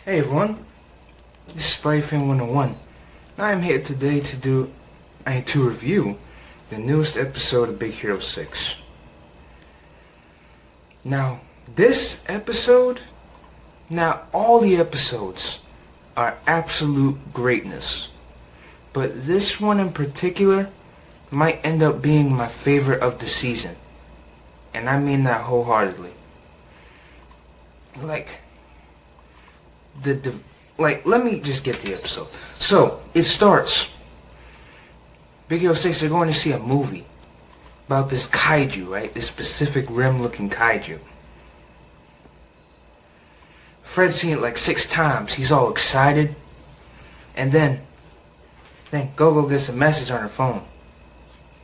Hey everyone, this is Spider-Fan 101. I am here today to review the newest episode of Big Hero 6. Now, all the episodes are absolute greatness, but this one in particular might end up being my favorite of the season, and I mean that wholeheartedly. Let me just get the episode. So, it starts. Big Hero 6, they're going to see a movie about this kaiju, right? This Pacific Rim-looking kaiju. Fred's seen it like 6 times. He's all excited. And then Gogo gets a message on her phone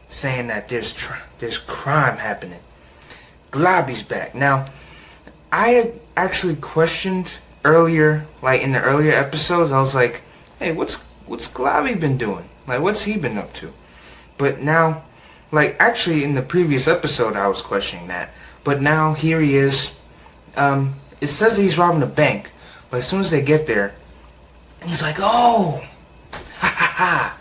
saying that there's crime happening. Globby's back. Now, I had actually questioned earlier, like in the earlier episodes, I was like, hey, what's Globby been doing? Like, what's he been up to? But now, actually in the previous episode I was questioning that. But now, here he is. It says that he's robbing a bank. But as soon as they get there, he's like, oh, ha ha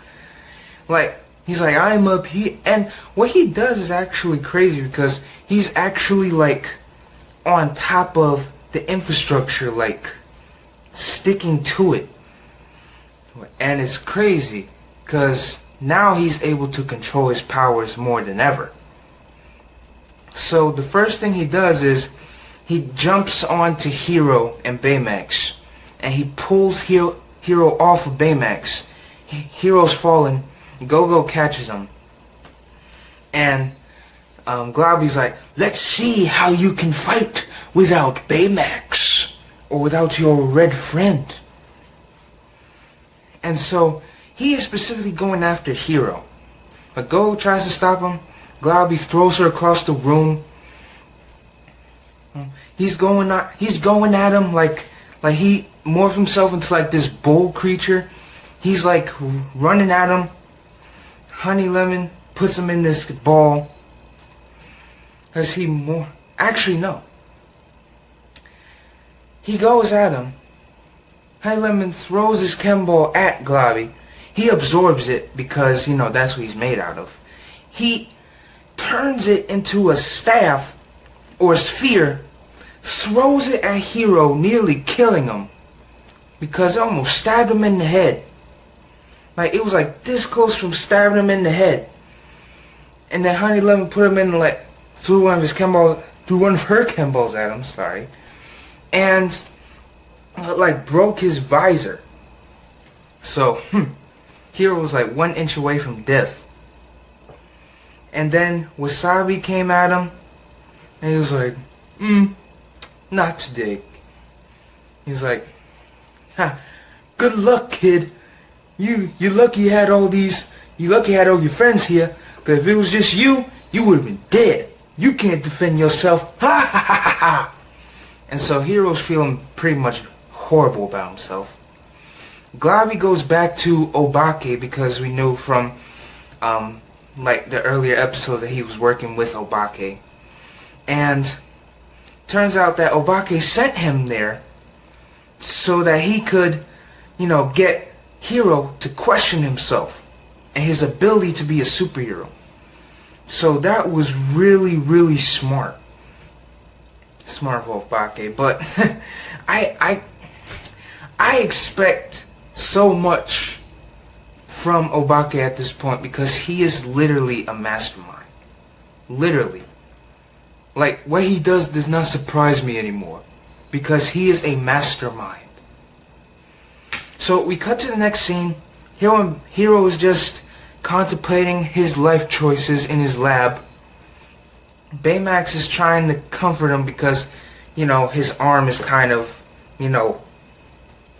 ha. He's like, I'm up here. And what he does is actually crazy because he's actually, on top of the infrastructure, sticking to it. And it's crazy because now he's able to control his powers more than ever. So the first thing he does is he jumps onto Hero and Baymax, and he pulls Hero off of Baymax. Hero's falling. Gogo catches him, and Globby's like, let's see how you can fight without Baymax, or without your red friend. And so, he is specifically going after Hero. But Gogo tries to stop him. Globby throws her across the room. He's going at him like he morphed himself into this bull creature. He's running at him. Honey Lemon puts him in this ball. Actually, no. He goes at him. Honey Lemon throws his chem ball at Globby. He absorbs it because, that's what he's made out of. He turns it into a staff or a sphere, throws it at Hero, nearly killing him because it almost stabbed him in the head. It was this close from stabbing him in the head. And then Honey Lemon put him in threw one of her chem balls at him, sorry. And broke his visor. So Hero was 1 inch away from death. And then Wasabi came at him, and he was like, not today. He was like, ha, good luck, kid. You lucky you had all your friends here, because if it was just you would have been dead. You can't defend yourself. Ha ha ha ha ha. And so Hero's feeling pretty much horrible about himself. Globby goes back to Obake because we knew from the earlier episode that he was working with Obake. And turns out that Obake sent him there so that he could, get Hero to question himself and his ability to be a superhero. So that was really, really smart. Smart of Obake, but I expect so much from Obake at this point because he is literally a mastermind. Literally. What he does not surprise me anymore because he is a mastermind. So we cut to the next scene. Hero is just contemplating his life choices in his lab. Baymax is trying to comfort him because, his arm is kind of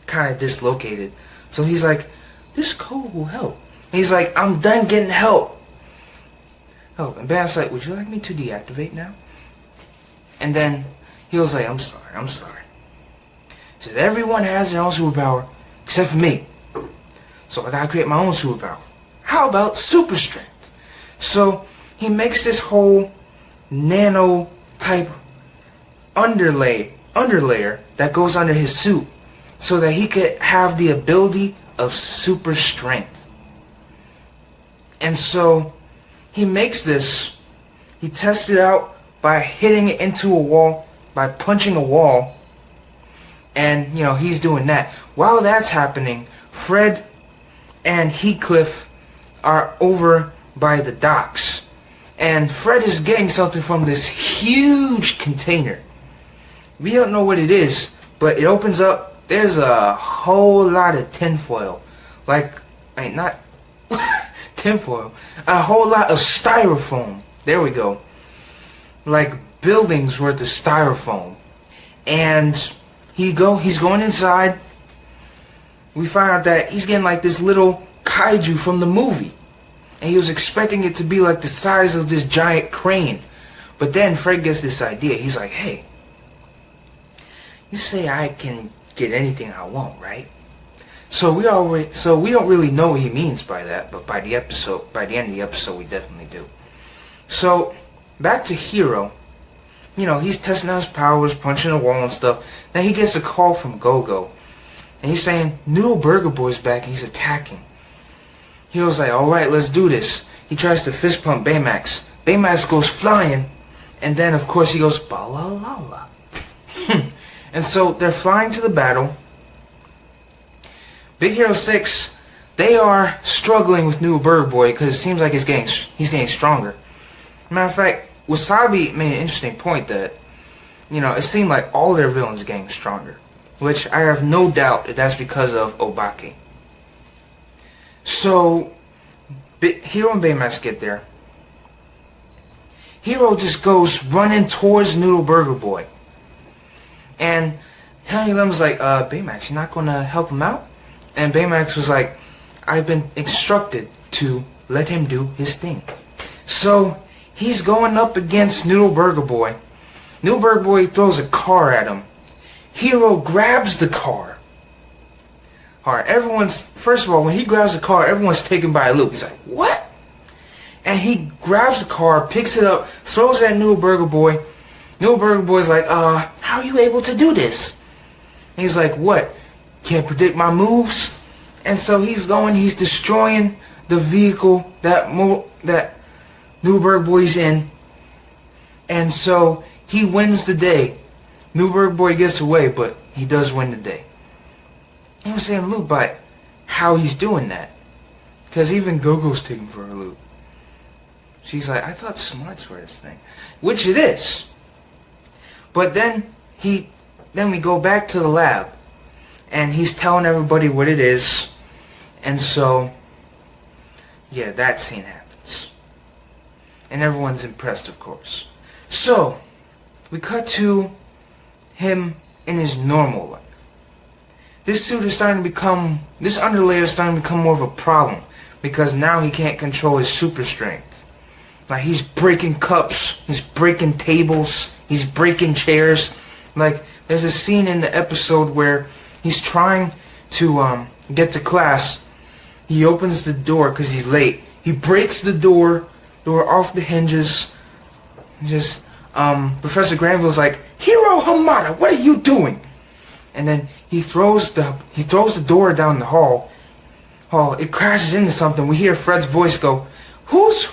dislocated. So he's like, this code will help. And he's like, I'm done getting help. Oh, and Baymax's like, would you like me to deactivate now? And then he was like, I'm sorry. He says, everyone has their own superpower, except for me. So I gotta create my own superpower. How about super strength? So he makes this whole nano type underlayer that goes under his suit. so that he could have the ability of super strength. And so he makes this, he tests it out by hitting it into a wall, by punching a wall, and he's doing that. While that's happening, Fred and Heathcliff are over by the docks, and Fred is getting something from this huge container. We don't know what it is, but it opens up. There's a whole lot of tinfoil, not tinfoil, a whole lot of styrofoam. There we go. Like buildings worth of styrofoam. And he's going inside. We find out that he's getting like this little kaiju from the movie. And he was expecting it to be like the size of this giant crane. But then Fred gets this idea. He's like, hey, you say I can get anything I want, right? So we don't really know what he means by that, but by the end of the episode, we definitely do. So back to Hero. He's testing out his powers, punching the wall and stuff. Then he gets a call from Go-Go, and he's saying Noodle Burger Boy's back and he's attacking. Hero's like, all right, let's do this. He tries to fist pump Baymax. Baymax goes flying, and then of course he goes ba-la-la-la. And so they're flying to the battle. Big Hero 6, they are struggling with Noodle Burger Boy because it seems like he's getting stronger. Matter of fact, Wasabi made an interesting point that, it seemed like all their villains are getting stronger. Which I have no doubt that that's because of Obake. So, Hero and Baymax get there. Hero just goes running towards Noodle Burger Boy. And Honey Lem's like, Baymax, you're not going to help him out? And Baymax was like, I've been instructed to let him do his thing. So, he's going up against Noodle Burger Boy. Noodle Burger Boy throws a car at him. Hero grabs the car. Alright, first of all, when he grabs the car, everyone's taken by a loop. He's like, what? And he grabs the car, picks it up, throws it at Noodle Burger Boy. Noodle Burger Boy's like, how are you able to do this? And he's like, what? Can't predict my moves? And so he's destroying the vehicle that Noodle Burger Boy's in. And so he wins the day. Noodle Burger Boy gets away, but he does win the day. I was saying loop by how he's doing that. Because even Go-Go's taking for a loop. She's like, I thought smarts were this thing. Which it is. But then we go back to the lab. And he's telling everybody what it is. And so, yeah, that scene happens. And everyone's impressed, of course. So, we cut to him in his normal life. This underlayer is starting to become more of a problem. Because now he can't control his super strength. Like, he's breaking cups, he's breaking tables, he's breaking chairs. Like, there's a scene in the episode where he's trying to get to class. He opens the door because he's late. He breaks the door off the hinges. Professor Granville's like, Hiro Hamada, what are you doing? And then he throws the door down the hall. It crashes into something. We hear Fred's voice go, Who's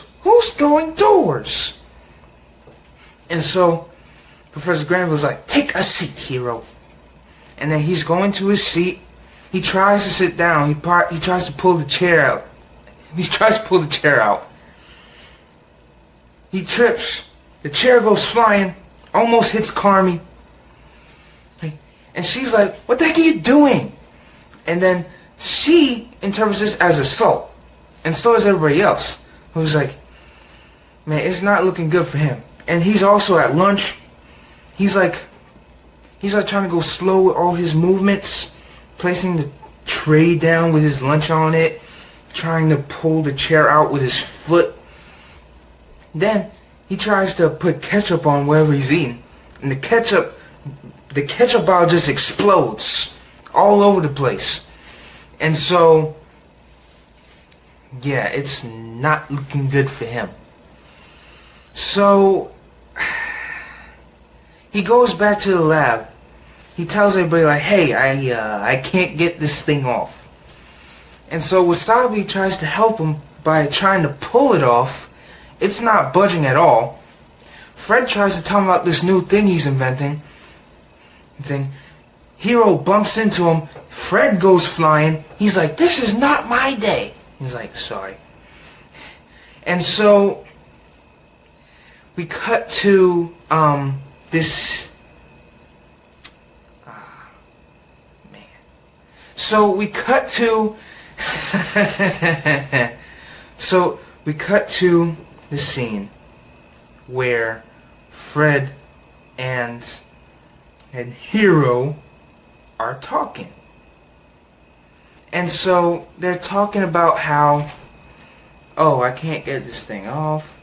throwing doors? And so Professor Granville's like, take a seat, Hiro. And then he's going to his seat. He tries to sit down. He tries to pull the chair out. He trips. The chair goes flying. Almost hits Carmi. And she's like, what the heck are you doing? And then she interprets this as assault. And so does everybody else. Who's like, man, it's not looking good for him. And he's also at lunch. He's like trying to go slow with all his movements, placing the tray down with his lunch on it, trying to pull the chair out with his foot. Then he tries to put ketchup on whatever he's eating, and the ketchup bottle just explodes all over the place. And so, yeah, it's not looking good for him. So he goes back to the lab, he tells everybody like, hey, I can't get this thing off. And so Wasabi tries to help him by trying to pull it off. It's not budging at all. Fred tries to tell him about this new thing he's inventing. And saying, Hiro bumps into him. Fred goes flying. He's like, this is not my day. He's like, sorry. And so we cut to this man. So we cut to so we cut to the scene where Fred and Hiro are talking. And so they're talking about how, oh, I can't get this thing off.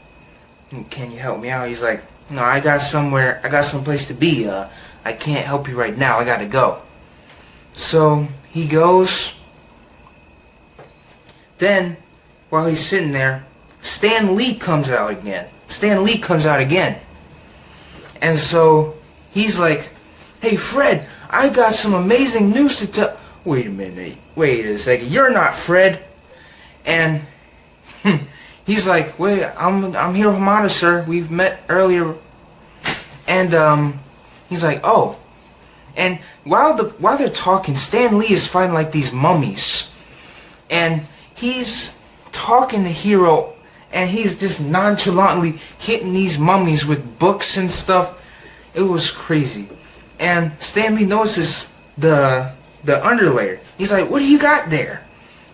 Can you help me out? He's like, no, I got someplace to be. I can't help you right now. I gotta go. So he goes. Then, while he's sitting there, Stan Lee comes out again. And so he's like, hey Fred, I got some amazing news to tell. Wait a minute. Wait a second. You're not Fred. And he's like, wait, I'm Hiro Hamada, sir. We've met earlier. And he's like, oh. And while they're talking, Stan Lee is fighting like these mummies. And he's talking to Hiro, and he's just nonchalantly hitting these mummies with books and stuff. It was crazy. And Stan Lee notices the underlayer. He's like, what do you got there?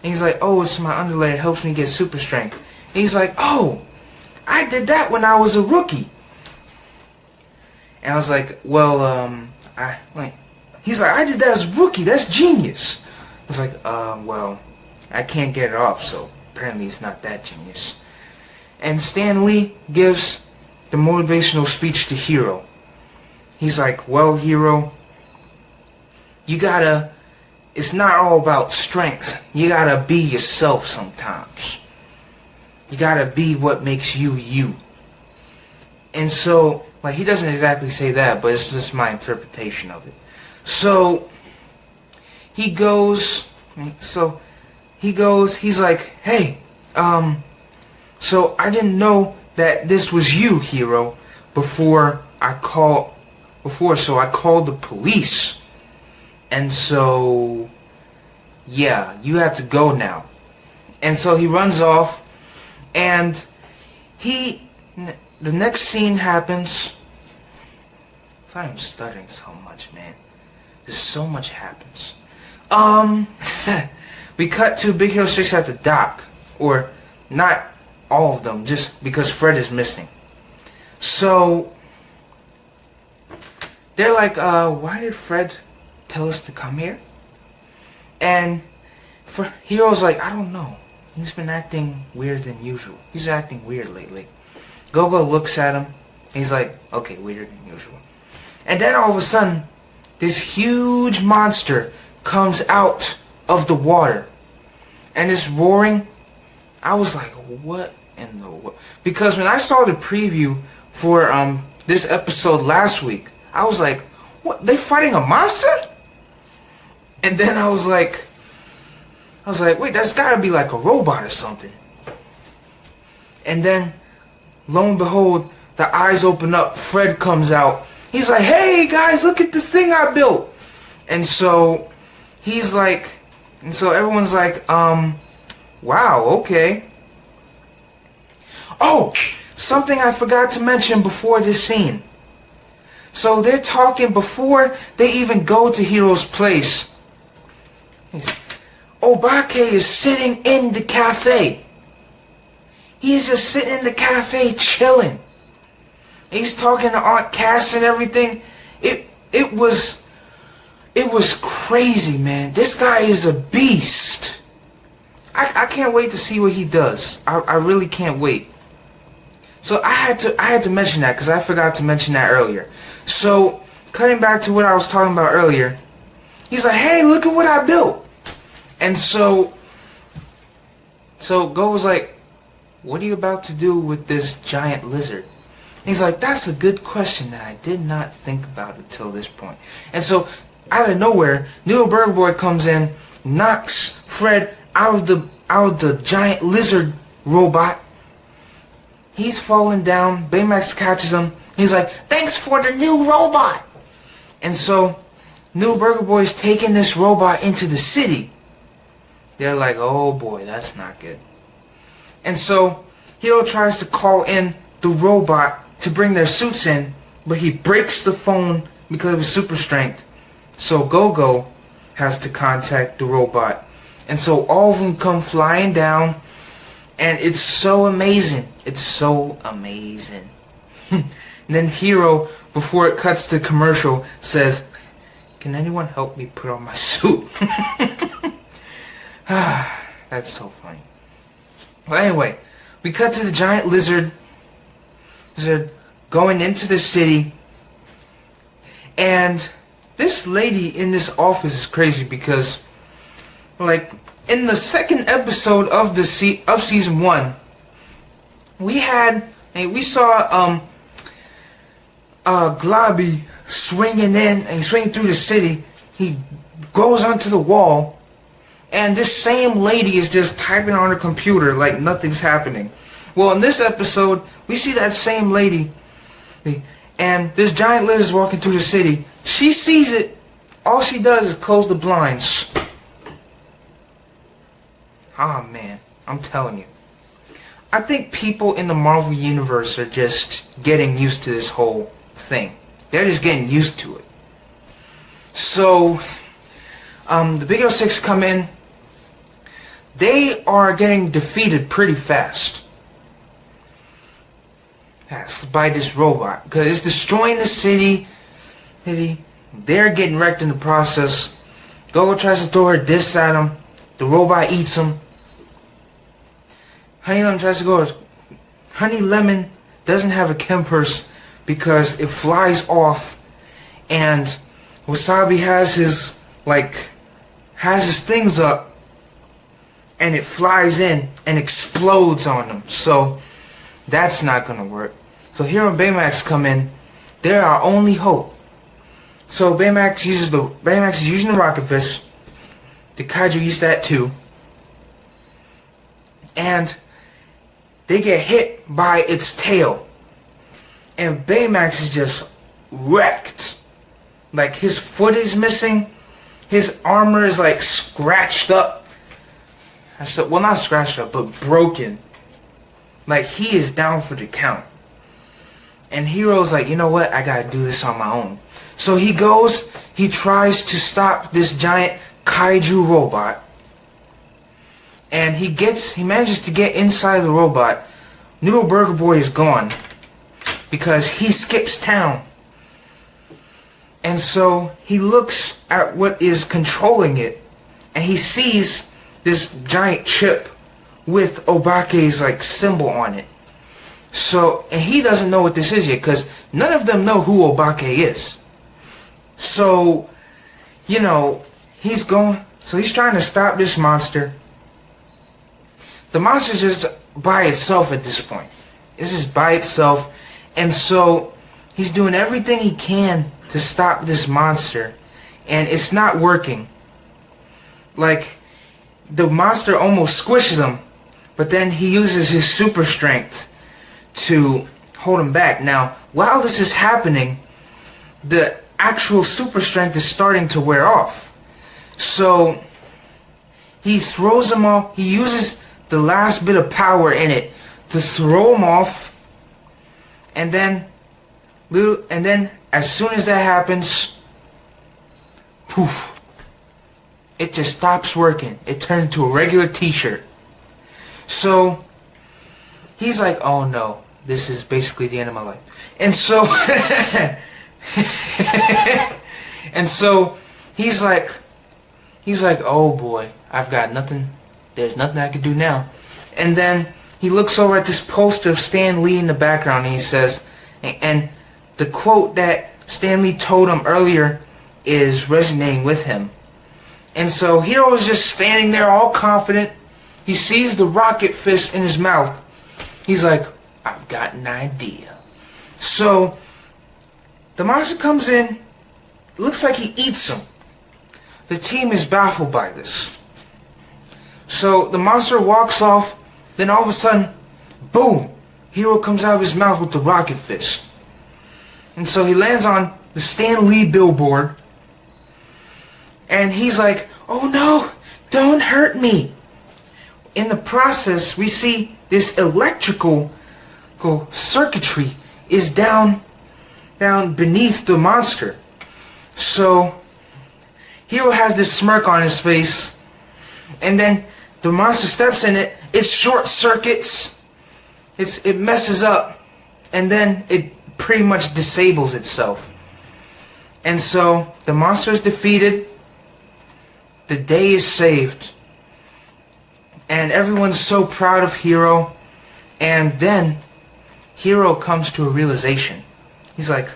And he's like, oh, it's my underlayer. It helps me get super strength. And he's like, oh, I did that when I was a rookie. And I was like, well, he's like, I did that as a rookie. That's genius. I was like, well, I can't get it off, so apparently it's not that genius. And Stan Lee gives the motivational speech to Hiro. He's like, well, Hiro, it's not all about strength. You gotta be yourself sometimes. You gotta be what makes you, you. And so, like, he doesn't exactly say that, but it's just my interpretation of it. So, he's like, hey, so I didn't know that this was you, Hiro, so I called the police. And so, yeah, you have to go now. And so he runs off, and the next scene happens. Sorry, I'm stuttering so much, man. There's so much happens. We cut to Big Hero 6 at the dock. Or, not all of them, just because Fred is missing. So, they're like, why did Fred tell us to come here? And Hero's like, I don't know. He's been acting weird than usual. He's acting weird lately. Gogo looks at him, and he's like, okay, weirder than usual. And then all of a sudden, this huge monster comes out of the water. And it's roaring. I was like, what in the world? Because when I saw the preview for this episode last week, I was like, what? They fighting a monster? And then I was like, wait, that's gotta be like a robot or something. And then, lo and behold, the eyes open up. Fred comes out. He's like, hey guys, look at the thing I built. And so he's like, and so everyone's like, wow, okay. Oh, something I forgot to mention before this scene. So they're talking before they even go to Hiro's place. Obake is sitting in the cafe. He's just sitting in the cafe chilling. He's talking to Aunt Cass and everything. It was crazy, man. This guy is a beast. I can't wait to see what he does. I really can't wait. So I had to mention that because I forgot to mention that earlier. So cutting back to what I was talking about earlier, he's like, hey, look at what I built. And so Go was like, what are you about to do with this giant lizard? And he's like, that's a good question that I did not think about until this point. And so out of nowhere, Little Burger Boy comes in, knocks Fred out of the giant lizard robot. He's falling down. Baymax catches him. He's like, "Thanks for the new robot." And so, New Burger Boy is taking this robot into the city. They're like, "Oh boy, that's not good." And so, Hero tries to call in the robot to bring their suits in, but he breaks the phone because of his super strength. So Go-Go has to contact the robot. And so all of them come flying down, and it's so amazing. It's so amazing. And then Hero, before it cuts to commercial, says, "Can anyone help me put on my suit?" That's so funny. Well, anyway, we cut to the giant lizard going into the city, and this lady in this office is crazy because, like, in the second episode of season 1, we saw Globby swinging in and swinging through the city. He goes onto the wall, and this same lady is just typing on her computer like nothing's happening. Well, in this episode, we see that same lady, and this giant lizard is walking through the city. She sees it. All she does is close the blinds. Ah, man, I'm telling you. I think people in the Marvel Universe are just getting used to this whole thing. They're just getting used to it. So, the Big 06 come in. They are getting defeated pretty fast. That's by this robot, because it's destroying the city. They're getting wrecked in the process. Go tries to throw her disc at him. The robot eats him. Honey Lemon tries to go. Honey Lemon doesn't have a chem purse because it flies off, and Wasabi has his things up, and it flies in and explodes on them. So that's not gonna work. So Hero and Baymax come in. They're our only hope. So Baymax is using the rocket fist. The Kaiju uses that too. And they get hit by its tail. And Baymax is just wrecked. Like, his foot is missing. His armor is like scratched up. Well, not scratched up, but broken. Like, he is down for the count. And Hero's like, you know what? I gotta do this on my own. So he goes, he tries to stop this giant Kaiju robot. And he manages to get inside the robot. Noodle Burger Boy is gone because he skips town. And so he looks at what is controlling it, and he sees this giant chip with Obake's like symbol on it. So, and he doesn't know what this is yet because none of them know who Obake is. So, you know, he's trying to stop this monster. The monster's just by itself at this point. It's just by itself. And so he's doing everything he can to stop this monster. And it's not working. Like, the monster almost squishes him. But then he uses his super strength to hold him back. Now, while this is happening, the actual super strength is starting to wear off. So he throws him off. He uses the last bit of power in it to throw him off, and then as soon as that happens, poof, it just stops working. It turns into a regular t-shirt. So he's like, oh no, this is basically the end of my life. And so and so he's like, oh boy, I've got nothing. There's nothing I can do now. And then he looks over at this poster of Stan Lee in the background, and he says, and the quote that Stan Lee told him earlier is resonating with him. And so Hero is just standing there all confident. He sees the rocket fist in his mouth. He's like, I've got an idea. So the monster comes in, looks like he eats him. The team is baffled by this. So the monster walks off, then all of a sudden, boom! Hero comes out of his mouth with the rocket fist. And so he lands on the Stan Lee billboard, and he's like, "Oh no, don't hurt me." In the process, we see this electrical circuitry is down beneath the monster. So Hero has this smirk on his face, and then the monster steps in it. It short circuits. It messes up, and then it pretty much disables itself. And so the monster is defeated. The day is saved. And everyone's so proud of Hero. And then Hero comes to a realization. He's like,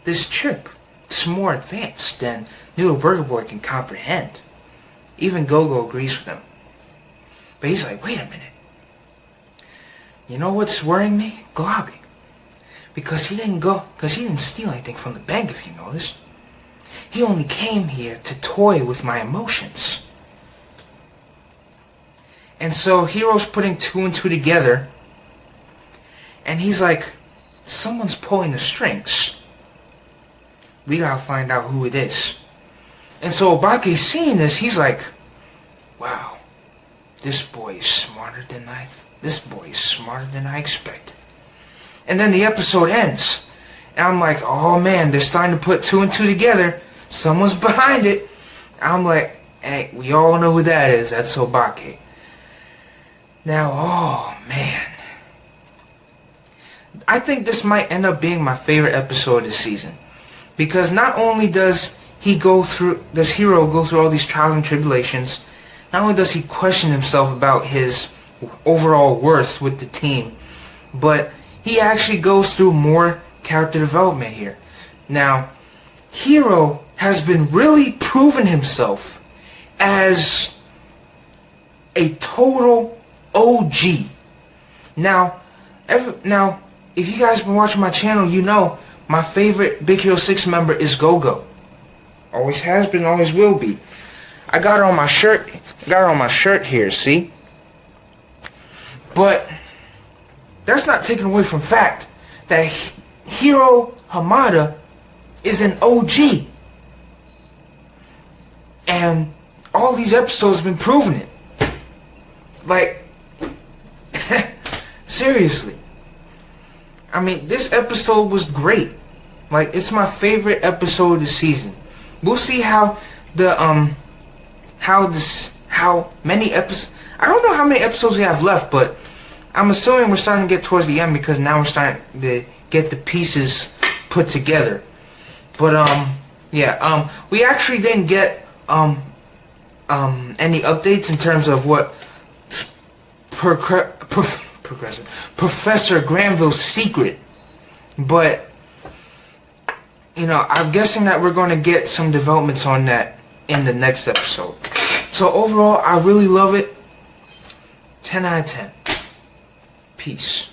this chip is more advanced than Noodle Burger Boy can comprehend. Even Go-Go agrees with him. But he's like, wait a minute. You know what's worrying me? Globby. Because he didn't steal anything from the bank, if you noticed. He only came here to toy with my emotions. And so Hero's putting two and two together, and he's like, someone's pulling the strings. We gotta find out who it is. And so Obake's seeing this, he's like, wow, this boy is smarter than I expected. And then the episode ends, and I'm like, oh man, they're starting to put two and two together. Someone's behind it. I'm like, hey, we all know who that is. That's Obake. Now, oh man, I think this might end up being my favorite episode of the season, because not only does Hero go through all these trials and tribulations, not only does he question himself about his overall worth with the team, but he actually goes through more character development here. Now, Hero has been really proving himself as a total OG. Now, if you guys been watching my channel, you know my favorite Big Hero 6 member is Go-Go. Always has been, always will be. I got her on my shirt. Here, see? But that's not taken away from fact that Hiro Hamada is an OG. And all these episodes have been proving it. Like, seriously. I mean, this episode was great. Like, it's my favorite episode of the season. We'll see how many episodes. I don't know how many episodes we have left, but I'm assuming we're starting to get towards the end, because now we're starting to get the pieces put together. But yeah, we actually didn't get any updates in terms of what Professor Granville's secret, but you know, I'm guessing that we're going to get some developments on that in the next episode. So overall, I really love it. 10 out of 10. Peace.